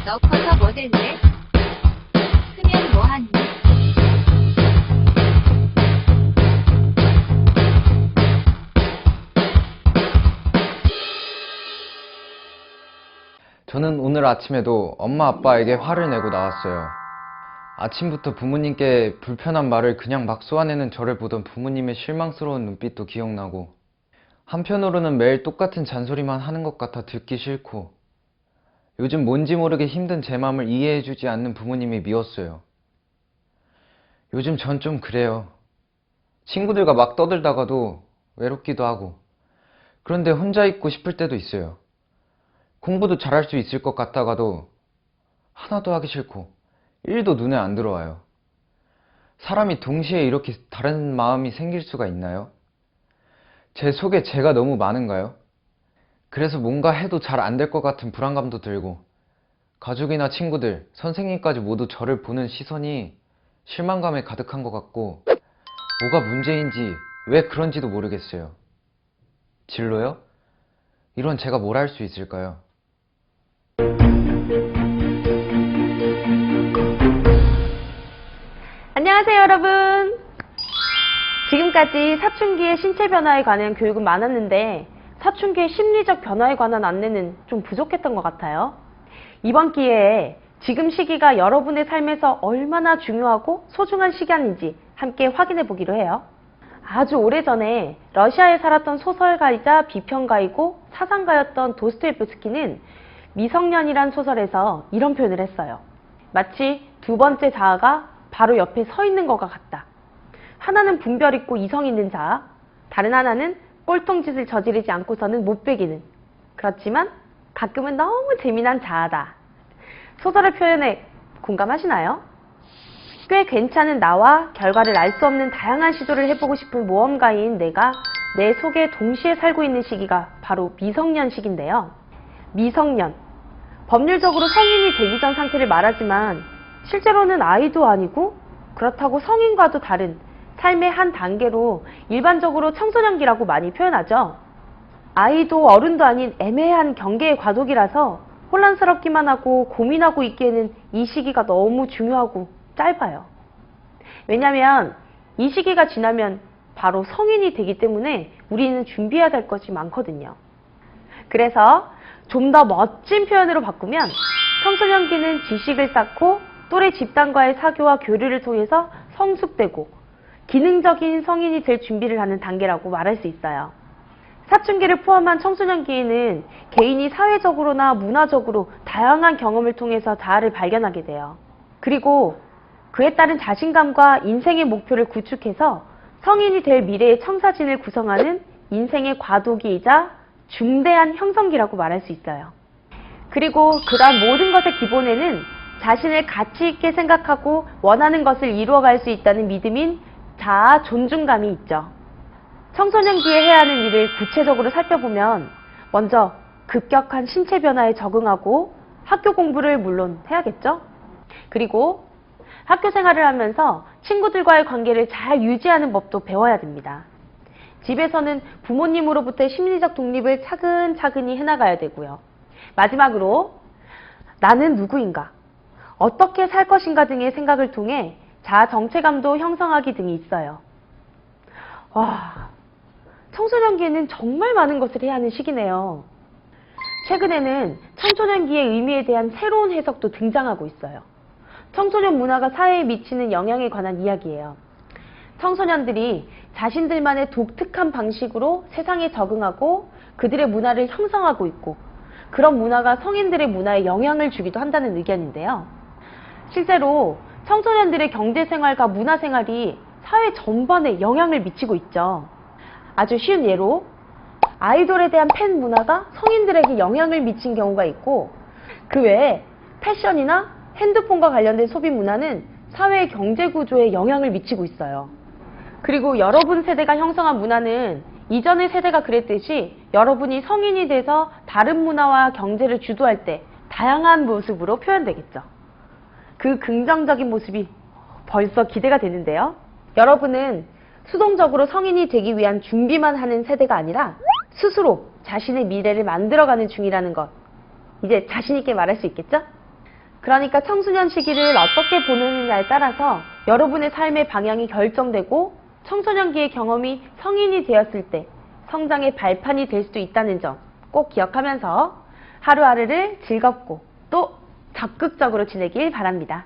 너 커서 뭐 될래? 크면 뭐하니? 저는 오늘 아침에도 엄마 아빠에게 화를 내고 나왔어요. 아침부터 부모님께 불편한 말을 그냥 막 쏘아내는 저를 보던 부모님의 실망스러운 눈빛도 기억나고, 한편으로는 매일 똑같은 잔소리만 하는 것 같아 듣기 싫고, 요즘 뭔지 모르게 힘든 제 마음을 이해해주지 않는 부모님이 미웠어요. 요즘 전 좀 그래요. 친구들과 막 떠들다가도 외롭기도 하고, 그런데 혼자 있고 싶을 때도 있어요. 공부도 잘할 수 있을 것 같다가도 하나도 하기 싫고 일도 눈에 안 들어와요. 사람이 동시에 이렇게 다른 마음이 생길 수가 있나요? 제 속에 제가 너무 많은가요? 그래서 뭔가 해도 잘 안 될 것 같은 불안감도 들고, 가족이나 친구들, 선생님까지 모두 저를 보는 시선이 실망감에 가득한 것 같고, 뭐가 문제인지 왜 그런지도 모르겠어요. 진로요? 이런 제가 뭘 할 수 있을까요? 안녕하세요, 여러분. 지금까지 사춘기의 신체 변화에 관한 교육은 많았는데 사춘기의 심리적 변화에 관한 안내는 좀 부족했던 것 같아요. 이번 기회에 지금 시기가 여러분의 삶에서 얼마나 중요하고 소중한 시간인지 함께 확인해 보기로 해요. 아주 오래전에 러시아에 살았던 소설가이자 비평가이고 사상가였던 도스토옙스키는 미성년이란 소설에서 이런 표현을 했어요. 마치 두 번째 자아가 바로 옆에 서 있는 것과 같다. 하나는 분별 있고 이성 있는 자아, 다른 하나는 꼴통짓을 저지르지 않고서는 못 베기는, 그렇지만 가끔은 너무 재미난 자아다. 소설의 표현에 공감하시나요? 꽤 괜찮은 나와 결과를 알 수 없는 다양한 시도를 해보고 싶은 모험가인 내가 내 속에 동시에 살고 있는 시기가 바로 미성년 시기인데요. 미성년, 법률적으로 성인이 되기 전 상태를 말하지만 실제로는 아이도 아니고 그렇다고 성인과도 다른 삶의 한 단계로 일반적으로 청소년기라고 많이 표현하죠. 아이도 어른도 아닌 애매한 경계의 과도기라서 혼란스럽기만 하고 고민하고 있기에는 이 시기가 너무 중요하고 짧아요. 왜냐하면 이 시기가 지나면 바로 성인이 되기 때문에 우리는 준비해야 될 것이 많거든요. 그래서 좀 더 멋진 표현으로 바꾸면 청소년기는 지식을 쌓고 또래 집단과의 사교와 교류를 통해서 성숙되고 기능적인 성인이 될 준비를 하는 단계라고 말할 수 있어요. 사춘기를 포함한 청소년기에는 개인이 사회적으로나 문화적으로 다양한 경험을 통해서 자아를 발견하게 돼요. 그리고 그에 따른 자신감과 인생의 목표를 구축해서 성인이 될 미래의 청사진을 구성하는 인생의 과도기이자 중대한 형성기라고 말할 수 있어요. 그리고 그러한 모든 것의 기본에는 자신을 가치 있게 생각하고 원하는 것을 이루어갈 수 있다는 믿음인 자아 존중감이 있죠. 청소년기에 해야 하는 일을 구체적으로 살펴보면 먼저 급격한 신체 변화에 적응하고 학교 공부를 물론 해야겠죠. 그리고 학교 생활을 하면서 친구들과의 관계를 잘 유지하는 법도 배워야 됩니다. 집에서는 부모님으로부터의 심리적 독립을 차근차근히 해나가야 되고요. 마지막으로 나는 누구인가, 어떻게 살 것인가 등의 생각을 통해 자아 정체감도 형성하기 등이 있어요. 와, 청소년기에는 정말 많은 것을 해야 하는 시기네요. 최근에는 청소년기의 의미에 대한 새로운 해석도 등장하고 있어요. 청소년 문화가 사회에 미치는 영향에 관한 이야기예요. 청소년들이 자신들만의 독특한 방식으로 세상에 적응하고 그들의 문화를 형성하고 있고, 그런 문화가 성인들의 문화에 영향을 주기도 한다는 의견인데요. 실제로 청소년들의 경제생활과 문화생활이 사회 전반에 영향을 미치고 있죠. 아주 쉬운 예로 아이돌에 대한 팬 문화가 성인들에게 영향을 미친 경우가 있고, 그 외에 패션이나 핸드폰과 관련된 소비 문화는 사회의 경제 구조에 영향을 미치고 있어요. 그리고 여러분 세대가 형성한 문화는 이전의 세대가 그랬듯이 여러분이 성인이 돼서 다른 문화와 경제를 주도할 때 다양한 모습으로 표현되겠죠. 그 긍정적인 모습이 벌써 기대가 되는데요. 여러분은 수동적으로 성인이 되기 위한 준비만 하는 세대가 아니라 스스로 자신의 미래를 만들어가는 중이라는 것, 이제 자신 있게 말할 수 있겠죠? 그러니까 청소년 시기를 어떻게 보느냐에 따라서 여러분의 삶의 방향이 결정되고 청소년기의 경험이 성인이 되었을 때 성장의 발판이 될 수도 있다는 점 꼭 기억하면서 하루하루를 즐겁고 또 적극적으로 지내길 바랍니다.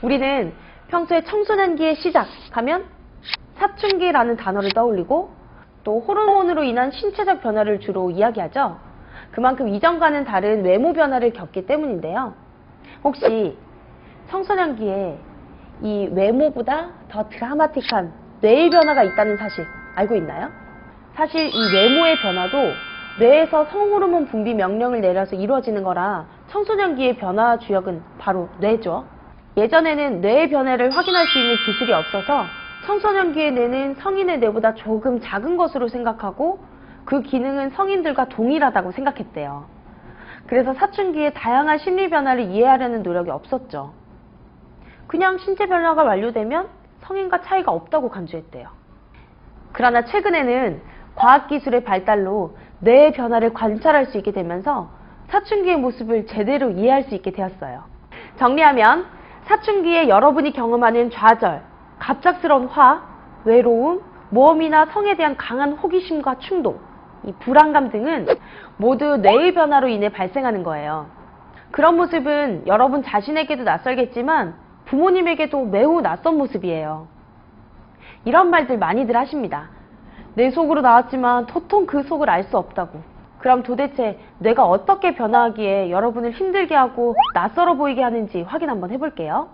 우리는 평소에 청소년기의 시작 하면 사춘기라는 단어를 떠올리고 또 호르몬으로 인한 신체적 변화를 주로 이야기하죠. 그만큼 이전과는 다른 외모 변화를 겪기 때문인데요. 혹시 청소년기에 이 외모보다 더 드라마틱한 뇌의 변화가 있다는 사실 알고 있나요? 사실 이 외모의 변화도 뇌에서 성호르몬 분비 명령을 내려서 이루어지는 거라 청소년기의 변화 주역은 바로 뇌죠. 예전에는 뇌의 변화를 확인할 수 있는 기술이 없어서 청소년기의 뇌는 성인의 뇌보다 조금 작은 것으로 생각하고 그 기능은 성인들과 동일하다고 생각했대요. 그래서 사춘기에 다양한 심리 변화를 이해하려는 노력이 없었죠. 그냥 신체 변화가 완료되면 성인과 차이가 없다고 간주했대요. 그러나 최근에는 과학기술의 발달로 뇌의 변화를 관찰할 수 있게 되면서 사춘기의 모습을 제대로 이해할 수 있게 되었어요. 정리하면 사춘기에 여러분이 경험하는 좌절, 갑작스러운 화, 외로움, 모험이나 성에 대한 강한 호기심과 충동, 이 불안감 등은 모두 뇌의 변화로 인해 발생하는 거예요. 그런 모습은 여러분 자신에게도 낯설겠지만 부모님에게도 매우 낯선 모습이에요. 이런 말들 많이들 하십니다. 내 속으로 나왔지만 도통 그 속을 알 수 없다고. 그럼 도대체 뇌가 어떻게 변화하기에 여러분을 힘들게 하고 낯설어 보이게 하는지 확인 한번 해볼게요.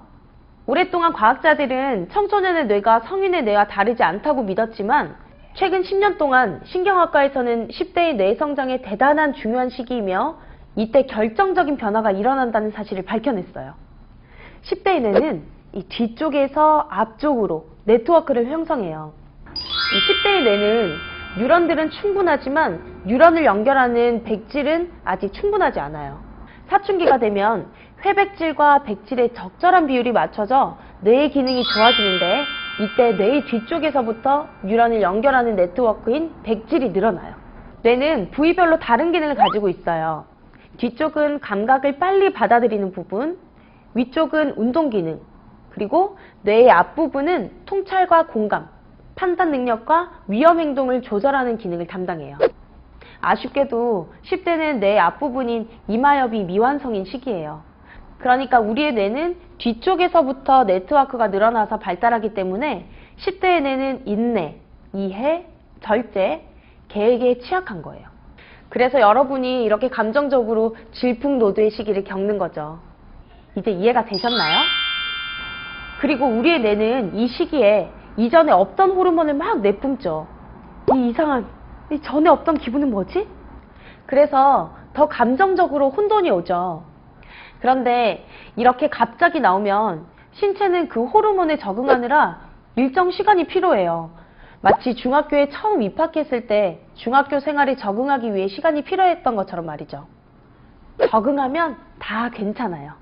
오랫동안 과학자들은 청소년의 뇌가 성인의 뇌와 다르지 않다고 믿었지만 최근 10년 동안 신경학과에서는 10대의 뇌 성장에 대단한 중요한 시기이며 이때 결정적인 변화가 일어난다는 사실을 밝혀냈어요. 10대의 뇌는 이 뒤쪽에서 앞쪽으로 네트워크를 형성해요. 이 10대의 뇌는 뉴런들은 충분하지만 뉴런을 연결하는 백질은 아직 충분하지 않아요. 사춘기가 되면 회백질과 백질의 적절한 비율이 맞춰져 뇌의 기능이 좋아지는데 이때 뇌의 뒤쪽에서부터 뉴런을 연결하는 네트워크인 백질이 늘어나요. 뇌는 부위별로 다른 기능을 가지고 있어요. 뒤쪽은 감각을 빨리 받아들이는 부분, 위쪽은 운동 기능, 그리고 뇌의 앞부분은 통찰과 공감, 판단 능력과 위험 행동을 조절하는 기능을 담당해요. 아쉽게도 10대는 뇌의 앞부분인 이마엽이 미완성인 시기예요. 그러니까 우리의 뇌는 뒤쪽에서부터 네트워크가 늘어나서 발달하기 때문에 10대의 뇌는 인내, 이해, 절제, 계획에 취약한 거예요. 그래서 여러분이 이렇게 감정적으로 질풍노도의 시기를 겪는 거죠. 이제 이해가 되셨나요? 그리고 우리의 뇌는 이 시기에 이전에 없던 호르몬을 막 내뿜죠. 이 이상한, 이 전에 없던 기분은 뭐지? 그래서 더 감정적으로 혼돈이 오죠. 그런데 이렇게 갑자기 나오면 신체는 그 호르몬에 적응하느라 일정 시간이 필요해요. 마치 중학교에 처음 입학했을 때 중학교 생활에 적응하기 위해 시간이 필요했던 것처럼 말이죠. 적응하면 다 괜찮아요.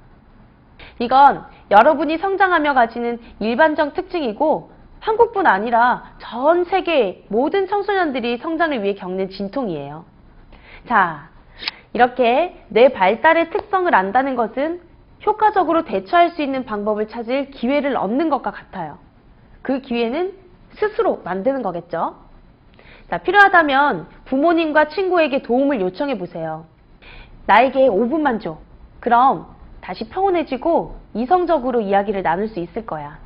이건 여러분이 성장하며 가지는 일반적 특징이고 한국뿐 아니라 전 세계 모든 청소년들이 성장을 위해 겪는 진통이에요. 자, 이렇게 뇌 발달의 특성을 안다는 것은 효과적으로 대처할 수 있는 방법을 찾을 기회를 얻는 것과 같아요. 그 기회는 스스로 만드는 거겠죠. 자, 필요하다면 부모님과 친구에게 도움을 요청해 보세요. 나에게 5분만 줘. 그럼 다시 평온해지고 이성적으로 이야기를 나눌 수 있을 거야.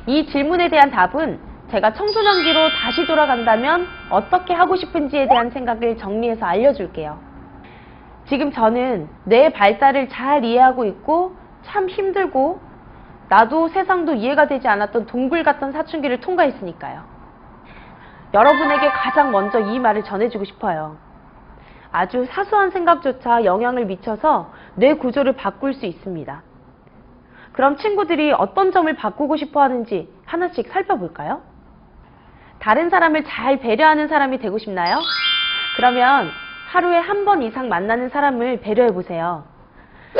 이 질문에 대한 답은 제가 청소년기로 다시 돌아간다면 어떻게 하고 싶은지에 대한 생각을 정리해서 알려줄게요. 지금 저는 내 발달을 잘 이해하고 있고 참 힘들고 나도 세상도 이해가 되지 않았던 동굴 같던 사춘기를 통과했으니까요. 여러분에게 가장 먼저 이 말을 전해주고 싶어요. 아주 사소한 생각조차 영향을 미쳐서 뇌 구조를 바꿀 수 있습니다. 그럼 친구들이 어떤 점을 바꾸고 싶어 하는지 하나씩 살펴볼까요? 다른 사람을 잘 배려하는 사람이 되고 싶나요? 그러면 하루에 한 번 이상 만나는 사람을 배려해 보세요.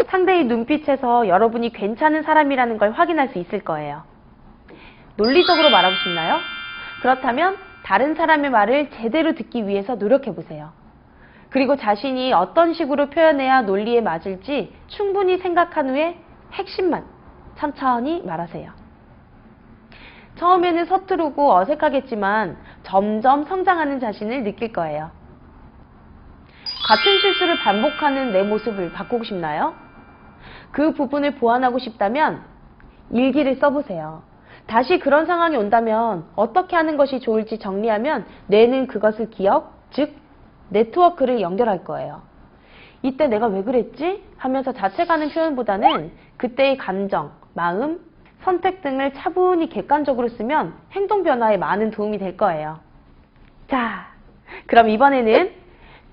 상대의 눈빛에서 여러분이 괜찮은 사람이라는 걸 확인할 수 있을 거예요. 논리적으로 말하고 싶나요? 그렇다면 다른 사람의 말을 제대로 듣기 위해서 노력해보세요. 그리고 자신이 어떤 식으로 표현해야 논리에 맞을지 충분히 생각한 후에 핵심만 천천히 말하세요. 처음에는 서투르고 어색하겠지만 점점 성장하는 자신을 느낄 거예요. 같은 실수를 반복하는 내 모습을 바꾸고 싶나요? 그 부분을 보완하고 싶다면 일기를 써보세요. 다시 그런 상황이 온다면 어떻게 하는 것이 좋을지 정리하면 뇌는 그것을 기억, 즉 네트워크를 연결할 거예요. 이때 내가 왜 그랬지? 하면서 자책하는 표현보다는 그때의 감정, 마음, 선택 등을 차분히 객관적으로 쓰면 행동 변화에 많은 도움이 될 거예요. 자, 그럼 이번에는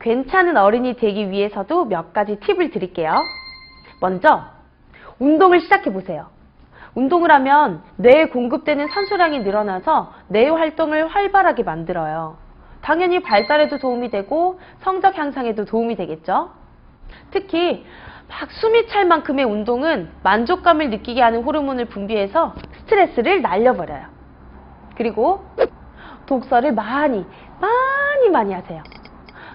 괜찮은 어른이 되기 위해서도 몇 가지 팁을 드릴게요. 먼저 운동을 시작해 보세요. 운동을 하면 뇌에 공급되는 산소량이 늘어나서 뇌의 활동을 활발하게 만들어요. 당연히 발달에도 도움이 되고 성적 향상에도 도움이 되겠죠. 특히 막 숨이 찰 만큼의 운동은 만족감을 느끼게 하는 호르몬을 분비해서 스트레스를 날려버려요. 그리고 독서를 많이 하세요.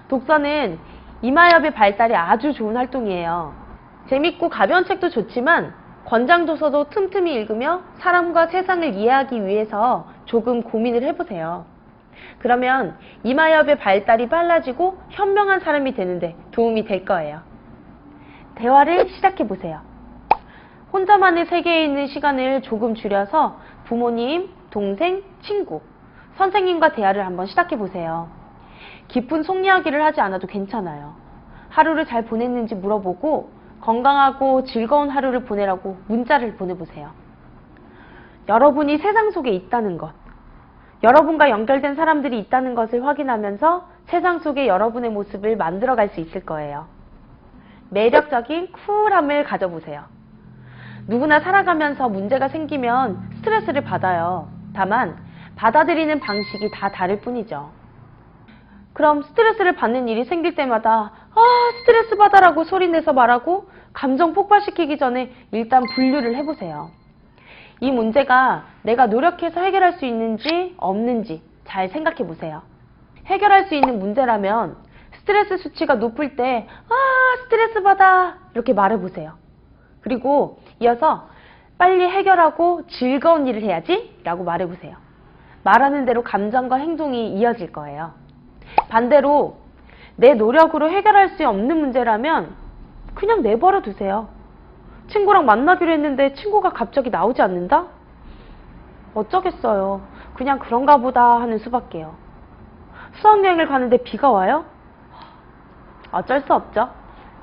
독서는 이마엽의 발달에 아주 좋은 활동이에요. 재밌고 가벼운 책도 좋지만 권장도서도 틈틈이 읽으며 사람과 세상을 이해하기 위해서 조금 고민을 해보세요. 그러면 이마엽의 발달이 빨라지고 현명한 사람이 되는데 도움이 될 거예요. 대화를 시작해보세요. 혼자만의 세계에 있는 시간을 조금 줄여서 부모님, 동생, 친구, 선생님과 대화를 한번 시작해보세요. 깊은 속 이야기를 하지 않아도 괜찮아요. 하루를 잘 보냈는지 물어보고 건강하고 즐거운 하루를 보내라고 문자를 보내보세요. 여러분이 세상 속에 있다는 것, 여러분과 연결된 사람들이 있다는 것을 확인하면서 세상 속에 여러분의 모습을 만들어갈 수 있을 거예요. 매력적인 쿨함을 가져보세요. 누구나 살아가면서 문제가 생기면 스트레스를 받아요. 다만 받아들이는 방식이 다 다를 뿐이죠. 그럼 스트레스를 받는 일이 생길 때마다 스트레스 받아라고 소리내서 말하고 감정 폭발시키기 전에 일단 분류를 해보세요. 이 문제가 내가 노력해서 해결할 수 있는지 없는지 잘 생각해 보세요. 해결할 수 있는 문제라면 스트레스 수치가 높을 때 스트레스 받아 이렇게 말해보세요. 그리고 이어서 빨리 해결하고 즐거운 일을 해야지 라고 말해보세요. 말하는 대로 감정과 행동이 이어질 거예요. 반대로 내 노력으로 해결할 수 없는 문제라면 그냥 내버려 두세요. 친구랑 만나기로 했는데 친구가 갑자기 나오지 않는다? 어쩌겠어요. 그냥 그런가 보다 하는 수밖에요. 수학여행을 가는데 비가 와요? 어쩔 수 없죠.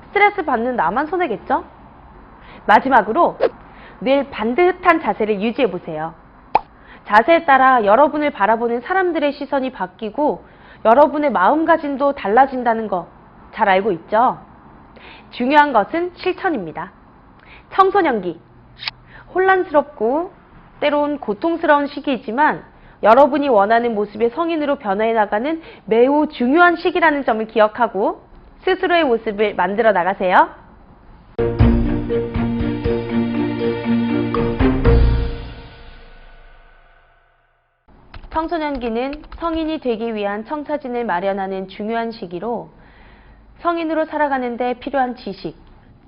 스트레스 받는 나만 손해겠죠? 마지막으로 늘 반듯한 자세를 유지해보세요. 자세에 따라 여러분을 바라보는 사람들의 시선이 바뀌고 여러분의 마음가짐도 달라진다는 거 잘 알고 있죠? 중요한 것은 실천입니다. 청소년기, 혼란스럽고 때론 고통스러운 시기이지만 여러분이 원하는 모습의 성인으로 변화해 나가는 매우 중요한 시기라는 점을 기억하고 스스로의 모습을 만들어 나가세요. 청소년기는 성인이 되기 위한 청사진을 마련하는 중요한 시기로 성인으로 살아가는 데 필요한 지식,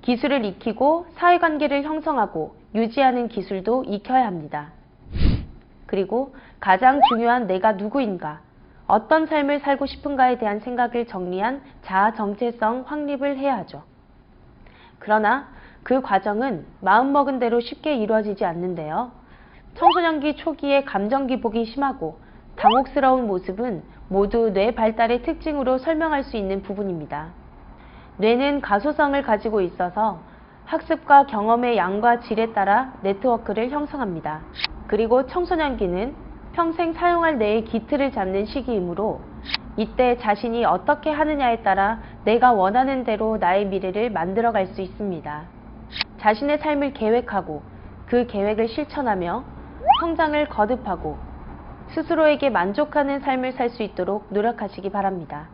기술을 익히고 사회관계를 형성하고 유지하는 기술도 익혀야 합니다. 그리고 가장 중요한 내가 누구인가, 어떤 삶을 살고 싶은가에 대한 생각을 정리한 자아 정체성 확립을 해야 하죠. 그러나 그 과정은 마음먹은 대로 쉽게 이루어지지 않는데요. 청소년기 초기에 감정 기복이 심하고 당혹스러운 모습은 모두 뇌 발달의 특징으로 설명할 수 있는 부분입니다. 뇌는 가소성을 가지고 있어서 학습과 경험의 양과 질에 따라 네트워크를 형성합니다. 그리고 청소년기는 평생 사용할 뇌의 기틀을 잡는 시기이므로 이때 자신이 어떻게 하느냐에 따라 내가 원하는 대로 나의 미래를 만들어갈 수 있습니다. 자신의 삶을 계획하고 그 계획을 실천하며 성장을 거듭하고 스스로에게 만족하는 삶을 살 수 있도록 노력하시기 바랍니다.